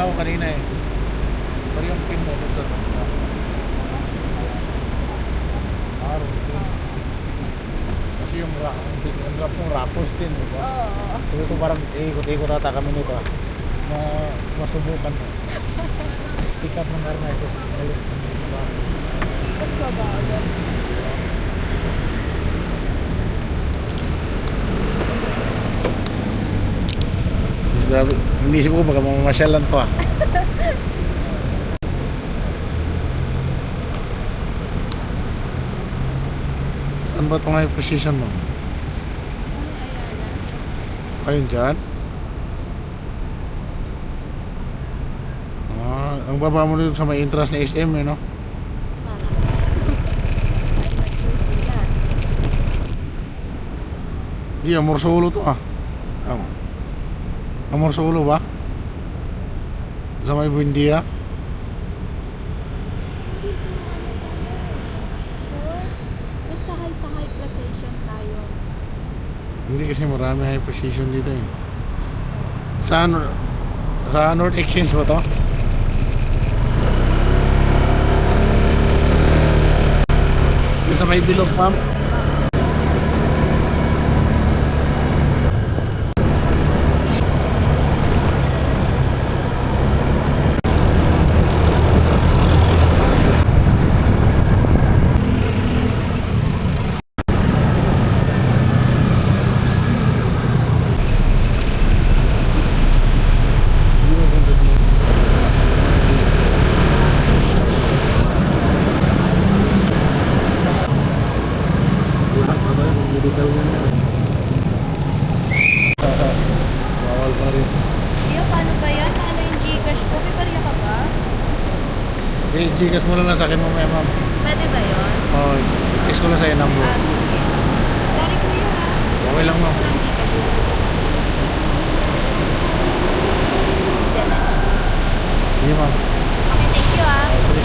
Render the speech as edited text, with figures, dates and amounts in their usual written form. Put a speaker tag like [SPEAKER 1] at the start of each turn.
[SPEAKER 1] na ako kanina eh. Pero yung pin mo dun sa araw. Kasi yung drop ng Rapos din, di ba?
[SPEAKER 2] Oo.
[SPEAKER 1] Sabi ko parang ikot-ikot ata kami nito ah. Masubukan. Pick up ng Carnage.
[SPEAKER 2] Ba't ba ba agad?
[SPEAKER 1] Grabe, hindi siguro baka mamasyal lang to ah. Saan ba itong high position mo? Ayun dyan? Ang baba mo dito sa may entrance na SM eh no? Di, Amor Solo to ah. Amor Solo ba? Sa may Buendia?
[SPEAKER 2] Basta sa high precision tayo.
[SPEAKER 1] Hindi kasi marami high position dito eh. Sa North Exchange ba to? Yung sa may bilog ma'am? Bawal pa rin.
[SPEAKER 2] Iyo, paano ba yan? Ano yung Gcash ko? May barya ka ba?
[SPEAKER 1] Okay, Gcash mo lang sa akin mamaya ma'am.
[SPEAKER 2] Pwede ba yun?
[SPEAKER 1] Oh, text ko lang sa'yo number.
[SPEAKER 2] Sige. Sorry kuya ha.
[SPEAKER 1] Okay lang ma'am.
[SPEAKER 2] Walang Gcash mo.
[SPEAKER 1] Sige ma'am.
[SPEAKER 2] Okay, thank you ha.
[SPEAKER 1] Sige